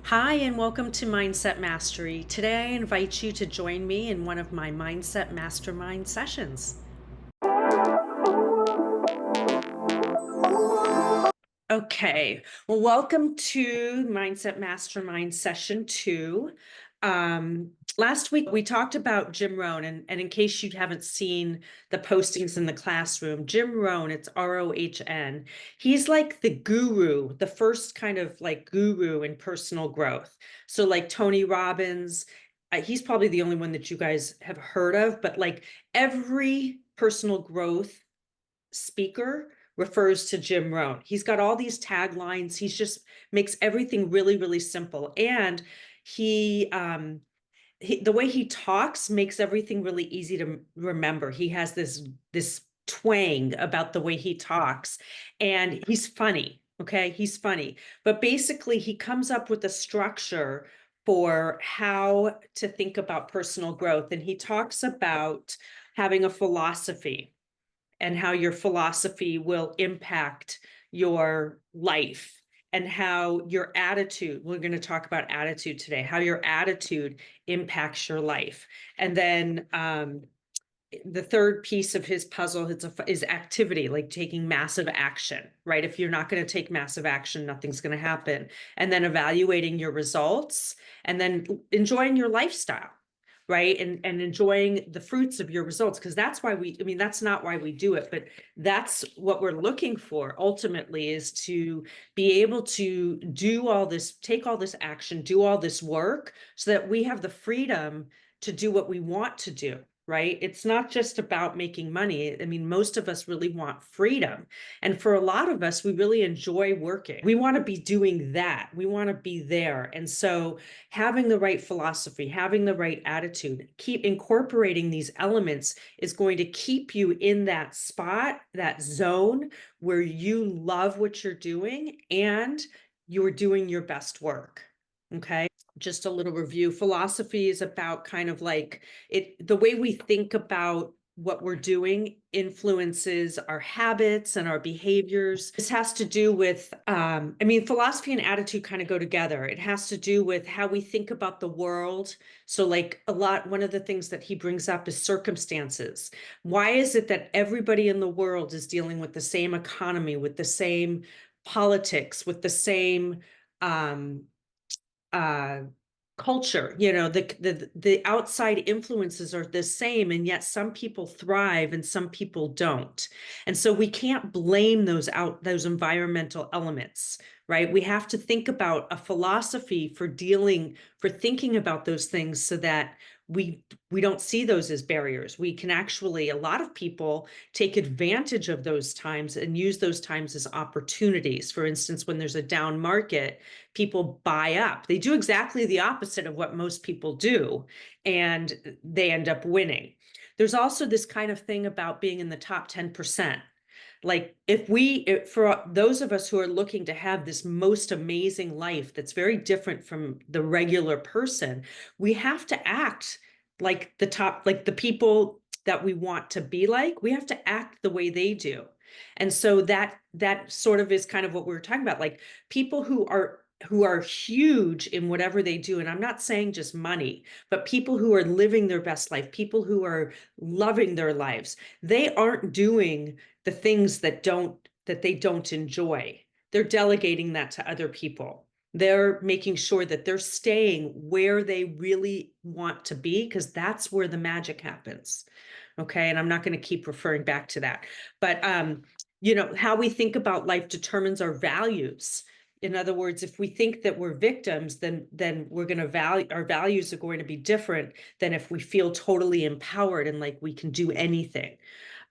Hi, and welcome to Mindset Mastery. Today, I invite you to join me in one of my Mindset Mastermind sessions. Okay, well, welcome to Mindset Mastermind session 2. Last week we talked about Jim Rohn, and in case you haven't seen the postings in the classroom, Jim Rohn, it's Rohn. He's like the guru, the first kind of like guru in personal growth. So like Tony Robbins, he's probably the only one that you guys have heard of, but like every personal growth speaker refers to Jim Rohn. He's got all these taglines. He's just makes everything really, really simple. And he, the way he talks makes everything really easy to remember. He has this twang about the way he talks, and he's funny. Okay, he's funny. But basically, he comes up with a structure for how to think about personal growth. And he talks about having a philosophy and how your philosophy will impact your life and how your attitude, we're going to talk about attitude today, how your attitude impacts your life. And then the third piece of his puzzle is activity, like taking massive action, right? If you're not going to take massive action, nothing's going to happen. And then evaluating your results and then enjoying your lifestyle, right? And enjoying the fruits of your results, because that's why that's not why we do it, but that's what we're looking for ultimately, is to be able to do all this, take all this action, do all this work so that we have the freedom to do what we want to do. Right? It's not just about making money. I mean, most of us really want freedom. And for a lot of us, we really enjoy working. We want to be doing that. We want to be there. And so having the right philosophy, having the right attitude, keep incorporating these elements is going to keep you in that spot, that zone where you love what you're doing and you're doing your best work. Okay. Just a little review. Philosophy is about kind of like the way we think about what we're doing influences our habits and our behaviors. This has to do with, philosophy and attitude kind of go together. It has to do with how we think about the world. So like one of the things that he brings up is circumstances. Why is it that everybody in the world is dealing with the same economy, with the same politics, with the same, uh, culture? The outside influences are the same, and yet some people thrive and some people don't. And so we can't blame those environmental elements, right? We have to think about a philosophy for thinking about those things so that we don't see those as barriers. We can actually, a lot of people take advantage of those times and use those times as opportunities. For instance, when there's a down market, people buy up. They do exactly the opposite of what most people do, and they end up winning. There's also this kind of thing about being in the top 10%. Like for those of us who are looking to have this most amazing life that's very different from the regular person, we have to act like like the people that we want to be like. We have to act the way they do. And so that sort of is kind of what we were talking about, like people who are huge in whatever they do. And I'm not saying just money, but people who are living their best life, people who are loving their lives. They aren't doing the things that they don't enjoy. They're delegating that to other people. They're making sure that they're staying where they really want to be, because that's where the magic happens. Okay. And I'm not going to keep referring back to that. But how we think about life determines our values. In other words, if we think that we're victims, then we're going to value, our values are going to be different than if we feel totally empowered and like we can do anything.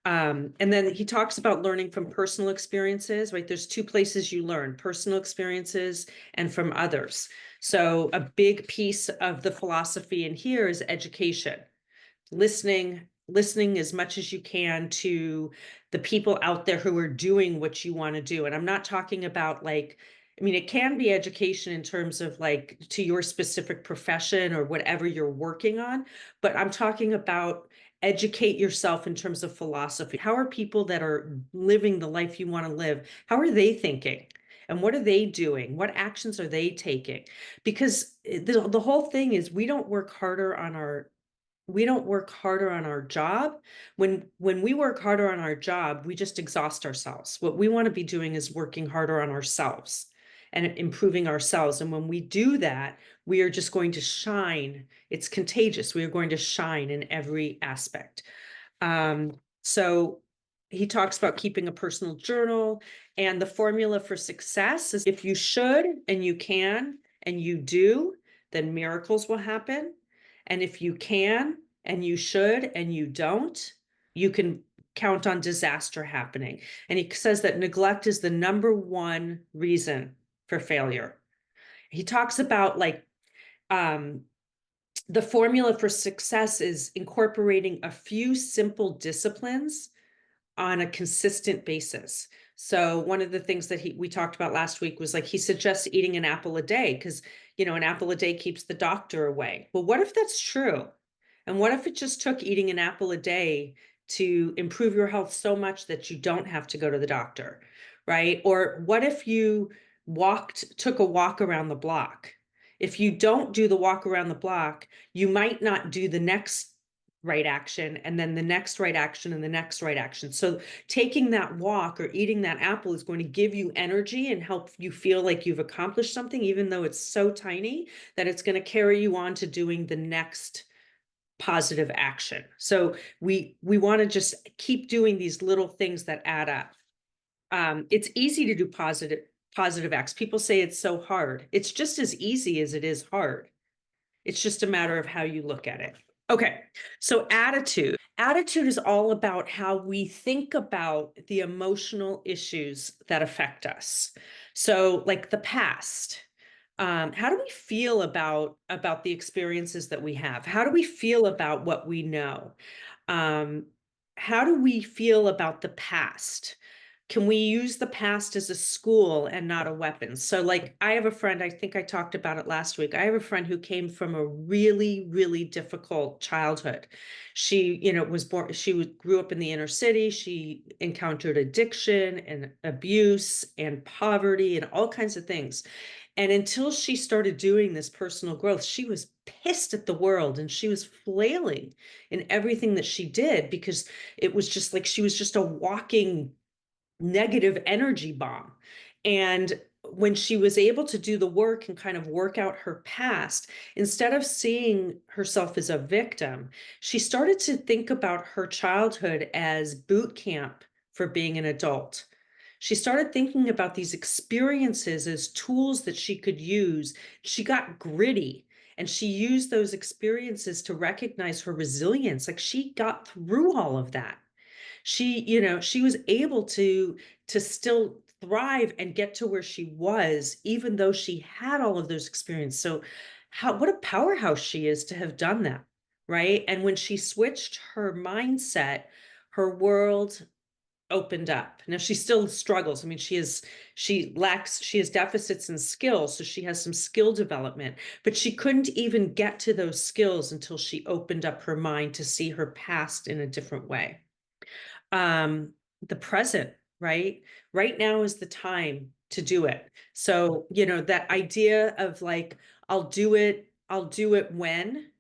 And then he talks about learning from personal experiences, right? There's two places you learn: personal experiences and from others. So a big piece of the philosophy in here is education, listening as much as you can to the people out there who are doing what you want to do. And I'm not talking about like, it can be education in terms of like to your specific profession or whatever you're working on, but I'm talking about educate yourself in terms of philosophy. How are people that are living the life you want to live, how are they thinking? And what are they doing? What actions are they taking? Because the whole thing is we don't work harder on our job. When we work harder on our job, we just exhaust ourselves. What we want to be doing is working harder on ourselves and improving ourselves. And when we do that, we are just going to shine. It's contagious. We are going to shine in every aspect. So he talks about keeping a personal journal, and the formula for success is if you should and you can and you do, then miracles will happen. And if you can and you should and you don't, you can count on disaster happening. And he says that neglect is the number one reason for failure. He talks about the formula for success is incorporating a few simple disciplines on a consistent basis. So one of the things that we talked about last week was he suggests eating an apple a day because, an apple a day keeps the doctor away. Well, what if that's true? And what if it just took eating an apple a day to improve your health so much that you don't have to go to the doctor, right? Or what if you took a walk around the block? If you don't do the walk around the block, you might not do the next right action and then the next right action and the next right action. So taking that walk or eating that apple is going to give you energy and help you feel like you've accomplished something, even though it's so tiny that it's going to carry you on to doing the next positive action. So we want to just keep doing these little things that add up. It's easy to do positive acts. People say it's so hard. It's just as easy as it is hard. It's just a matter of how you look at it. Okay, so attitude. Attitude is all about how we think about the emotional issues that affect us. So like the past. How do we feel about the experiences that we have? How do we feel about what we know? How do we feel about the past? Can we use the past as a school and not a weapon? So I have a friend, I think I talked about it last week. I have a friend who came from a really, really difficult childhood. She, grew up in the inner city. She encountered addiction and abuse and poverty and all kinds of things. And until she started doing this personal growth, she was pissed at the world and she was flailing in everything that she did because it was just she was just a walking negative energy bomb. And when she was able to do the work and kind of work out her past, instead of seeing herself as a victim, she started to think about her childhood as boot camp for being an adult. She started thinking about these experiences as tools that she could use. She got gritty and she used those experiences to recognize her resilience. She got through all of that. She was able to still thrive and get to where she was, even though she had all of those experiences. So what a powerhouse she is to have done that, right? And when she switched her mindset, her world opened up. Now she still struggles. I mean, she has deficits in skills, so she has some skill development, but she couldn't even get to those skills until she opened up her mind to see her past in a different way. The present, right? Right now is the time to do it. So, that idea of I'll do it when,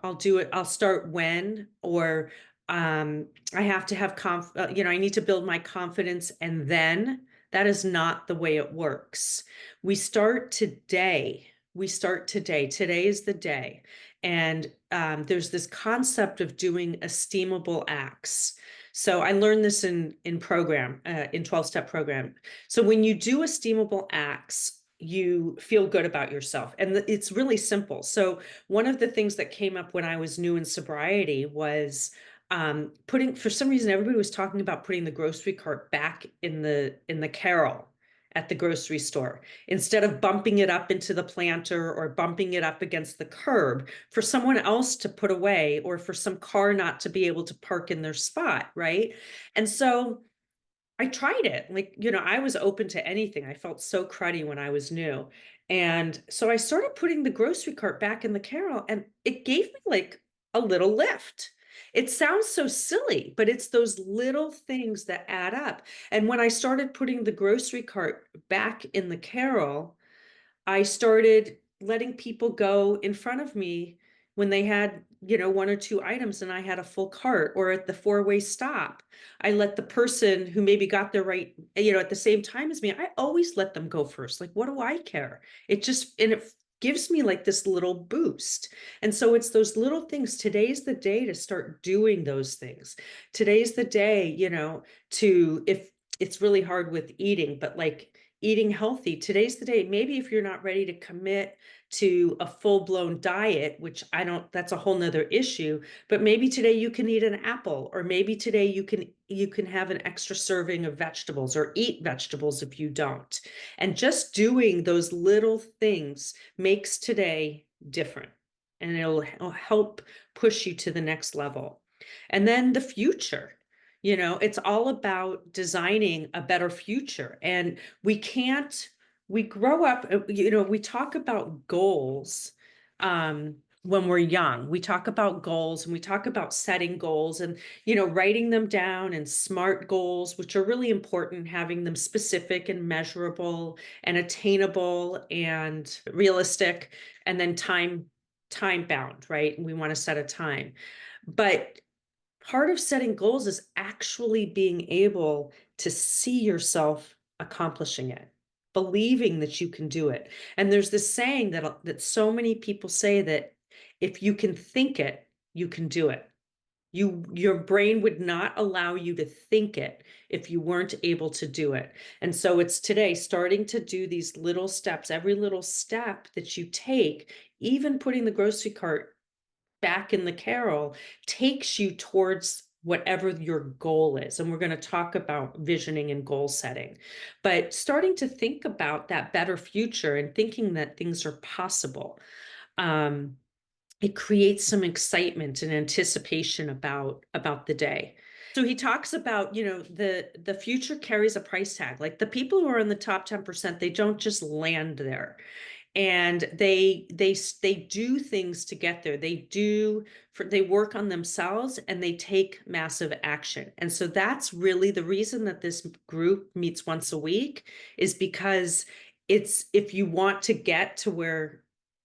I'll start when, or I have to have I need to build my confidence and then. That is not the way it works. We start today. Today is the day. And there's this concept of doing esteemable acts. So I learned this in 12-step program. So when you do esteemable acts, you feel good about yourself. And it's really simple. So one of the things that came up when I was new in sobriety was for some reason, everybody was talking about putting the grocery cart back in the carrel at the grocery store instead of bumping it up into the planter or bumping it up against the curb for someone else to put away or for some car not to be able to park in their spot, right? And so I tried it. I was open to anything. I felt so cruddy when I was new. And so I started putting the grocery cart back in the carrel and it gave me a little lift. It sounds so silly, but it's those little things that add up. And when I started putting the grocery cart back in the carrel, I started letting people go in front of me when they had, one or two items and I had a full cart, or at the four-way stop. I let the person who maybe got there right, at the same time as me, I always let them go first. Like, what do I care? And it gives me like this little boost. And so it's those little things. Today's the day to start doing those things. Today's the day, if it's really hard with eating, but like eating healthy, today's the day. Maybe if you're not ready to commit to a full-blown diet, which I don't, that's a whole nother issue, but maybe today you can eat an apple, or maybe today you can have an extra serving of vegetables, or eat vegetables if you don't. And just doing those little things makes today different, and it'll help push you to the next level. And then the future. It's all about designing a better future. And we grow up, we talk about goals when we're young. We talk about goals, and we talk about setting goals, and, writing them down, and SMART goals, which are really important, having them specific and measurable and attainable and realistic, and then time bound, right? We want to set a time. But part of setting goals is actually being able to see yourself accomplishing it, believing that you can do it. And there's this saying that so many people say, that if you can think it, you can do it. Your brain would not allow you to think it if you weren't able to do it. And so it's today starting to do these little steps. Every little step that you take, even putting the grocery cart back in the carrel, takes you towards whatever your goal is. And we're going to talk about visioning and goal setting, but starting to think about that better future and thinking that things are possible. It creates some excitement and anticipation about the day. So he talks about, the future carries a price tag. Like, the people who are in the top 10%, they don't just land there, and they do things to get there. They work on themselves, and they take massive action. And so that's really the reason that this group meets once a week, is because if you want to get to where,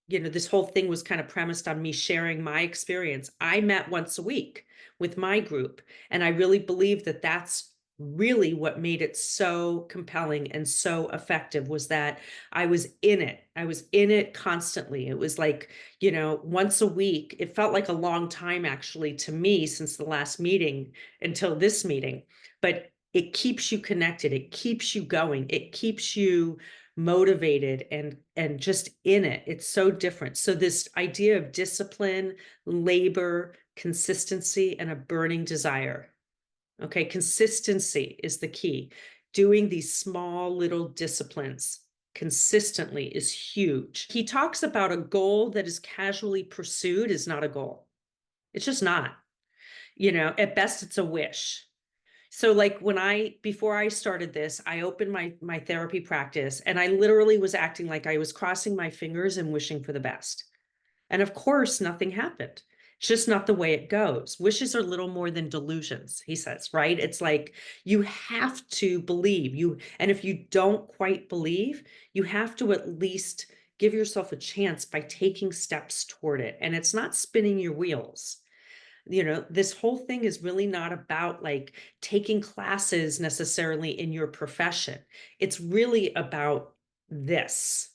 this whole thing was kind of premised on me sharing my experience. I met once a week with my group, and I really believe that that's really what made it so compelling and so effective, was that I was in it. I was in it constantly. It was like, once a week. It felt like a long time, actually, to me, since the last meeting until this meeting. But it keeps you connected. It keeps you going. It keeps you motivated and just in it. It's so different. So this idea of discipline, labor, consistency, and a burning desire. Okay, consistency is the key. Doing these small little disciplines consistently is huge. He talks about a goal that is casually pursued is not a goal. It's just not. At best, it's a wish. So like, before I started this, I opened my therapy practice, and I literally was acting like I was crossing my fingers and wishing for the best. And of course, nothing happened. It's just not the way it goes. Wishes are little more than delusions, he says, right? It's like, you have to believe and if you don't quite believe, you have to at least give yourself a chance by taking steps toward it. And it's not spinning your wheels. This whole thing is really not about like taking classes necessarily in your profession. It's really about this,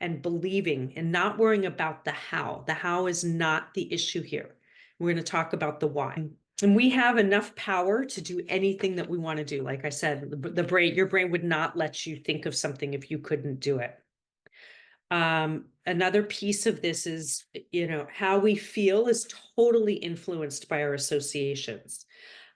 and believing, and not worrying about the how. The how is not the issue here. We're going to talk about the why. And we have enough power to do anything that we want to do. Like I said, your brain would not let you think of something if you couldn't do it. Another piece of this is, how we feel is totally influenced by our associations.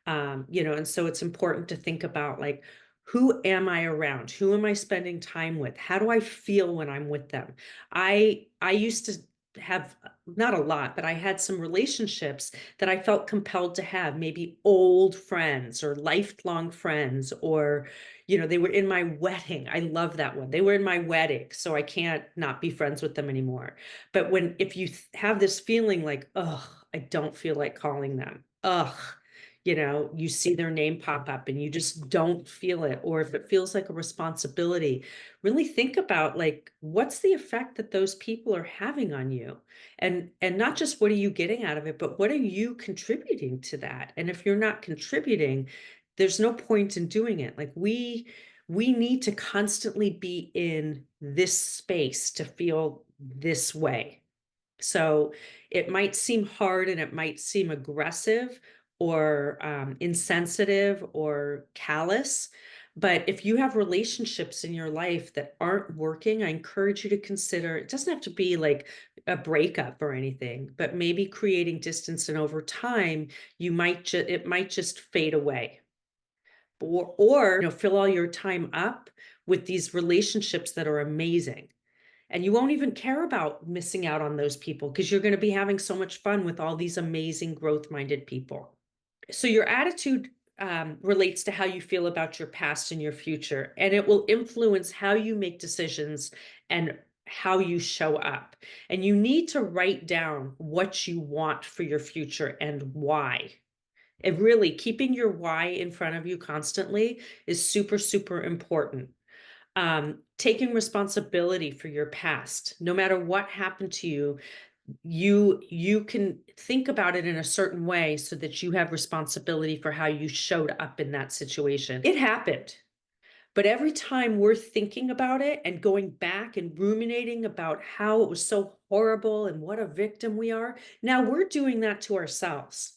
And so it's important to think about, like, who am I around? Who am I spending time with? How do I feel when I'm with them? I used to have, not a lot, but I had some relationships that I felt compelled to have, maybe old friends or lifelong friends, or, they were in my wedding. I love that one. They were in my wedding, so I can't not be friends with them anymore. But if you have this feeling like, oh, I don't feel like calling them. Ugh. You see their name pop up and you just don't feel it. Or if it feels like a responsibility, really think about like, what's the effect that those people are having on you? And not just what are you getting out of it, but what are you contributing to that? And if you're not contributing, there's no point in doing it. Like we need to constantly be in this space to feel this way. So it might seem hard and it might seem aggressive or insensitive or callous. But if you have relationships in your life that aren't working, I encourage you to consider, it doesn't have to be like a breakup or anything, but maybe creating distance. And over time, it might just fade away. Or fill all your time up with these relationships that are amazing. And you won't even care about missing out on those people because you're going to be having so much fun with all these amazing growth-minded people. So your attitude relates to how you feel about your past and your future, and it will influence how you make decisions and how you show up. And you need to write down what you want for your future and why. And really, keeping your why in front of you constantly is super, super important. Taking responsibility for your past, no matter what happened to you, you can think about it in a certain way so that you have responsibility for how you showed up in that situation. It happened. But every time we're thinking about it and going back and ruminating about how it was so horrible and what a victim we are, now we're doing that to ourselves.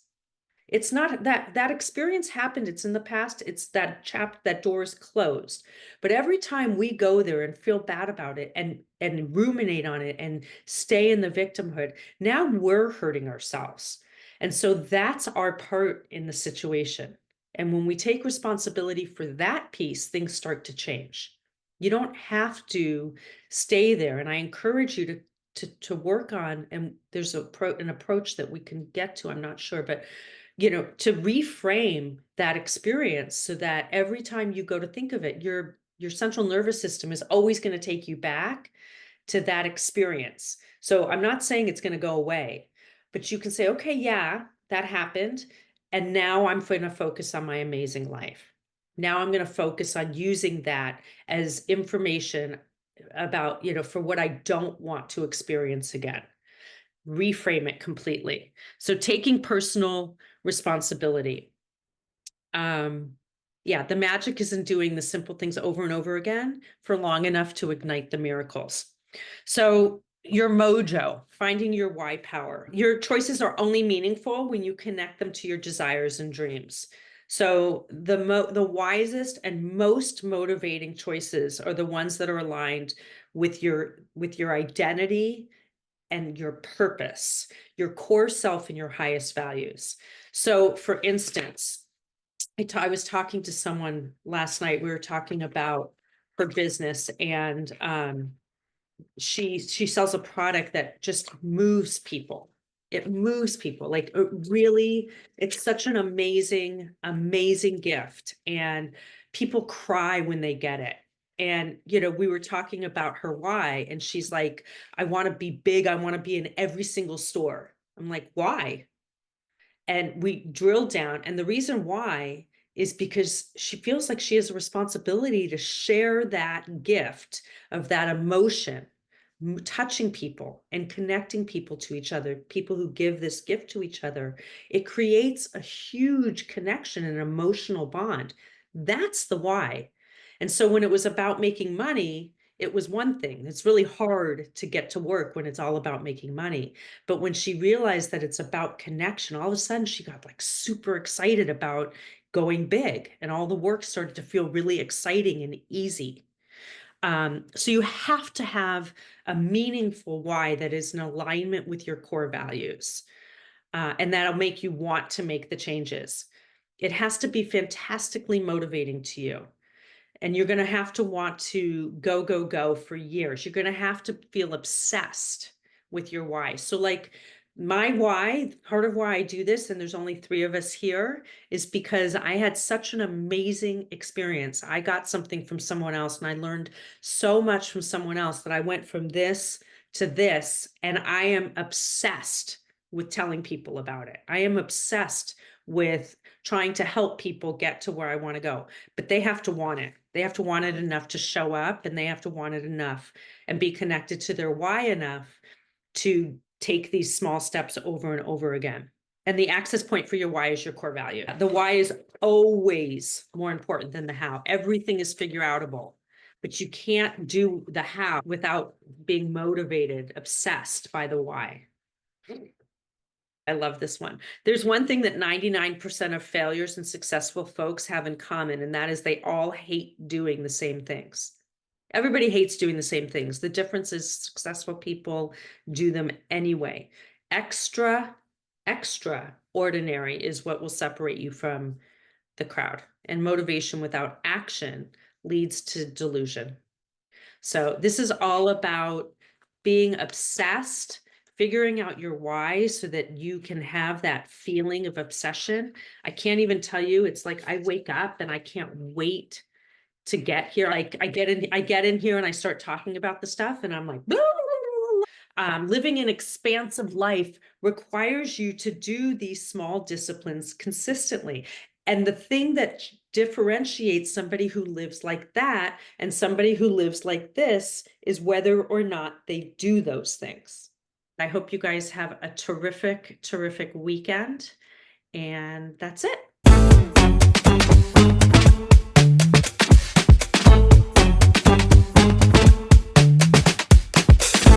It's not that experience happened. It's in the past. It's that door is closed. But every time we go there and feel bad about it and ruminate on it and stay in the victimhood, now we're hurting ourselves. And so that's our part in the situation. And when we take responsibility for that piece, things start to change. You don't have to stay there. And I encourage you to work on, and there's an approach that we can get to, I'm not sure, but to reframe that experience so that every time you go to think of it, your central nervous system is always going to take you back to that experience. So I'm not saying it's going to go away, but you can say, okay, yeah, that happened. And now I'm going to focus on my amazing life. Now I'm going to focus on using that as information about, for what I don't want to experience again. Reframe it completely. So taking personal responsibility. Yeah, the magic is in doing the simple things over and over again for long enough to ignite the miracles. So your mojo, finding your why power. Your choices are only meaningful when you connect them to your desires and dreams. So the wisest and most motivating choices are the ones that are aligned with your identity and your purpose, your core self and your highest values. So for instance, I was talking to someone last night. We were talking about her business, and she sells a product that just moves people. It moves people. Like really, it's such an amazing, amazing gift. And people cry when they get it. And, we were talking about her why, and she's like, I want to be big. I want to be in every single store. I'm like, why? And we drilled down, and the reason why is because she feels like she has a responsibility to share that gift of that emotion, touching people and connecting people to each other, people who give this gift to each other. It creates a huge connection and emotional bond. That's the why. And so when it was about making money, it was one thing. It's really hard to get to work when it's all about making money. But when she realized that it's about connection, all of a sudden she got like super excited about going big, and all the work started to feel really exciting and easy. So you have to have a meaningful why that is in alignment with your core values. And that'll make you want to make the changes. It has to be fantastically motivating to you. And you're going to have to want to go, go, go for years. You're going to have to feel obsessed with your why. So like my why, part of why I do this, and there's only 3 of us here, is because I had such an amazing experience. I got something from someone else, and I learned so much from someone else that I went from this to this, and I am obsessed with telling people about it. I am obsessed with trying to help people get to where I want to go, but they have to want it. They have to want it enough to show up, and they have to want it enough and be connected to their why enough to take these small steps over and over again. And the access point for your why is your core value. The why is always more important than the how. Everything is figure outable, but you can't do the how without being motivated, obsessed by the why. I love this one. There's one thing that 99% of failures and successful folks have in common, and that is they all hate doing the same things. Everybody hates doing the same things. The difference is successful people do them anyway. Extraordinary is what will separate you from the crowd. And motivation without action leads to delusion. So this is all about being obsessed, figuring out your why so that you can have that feeling of obsession. I can't even tell you, it's like I wake up and I can't wait to get here. Like I get in here and I start talking about the stuff and I'm like, living an expansive life requires you to do these small disciplines consistently. And the thing that differentiates somebody who lives like that and somebody who lives like this is whether or not they do those things. I hope you guys have a terrific, terrific weekend. And that's it.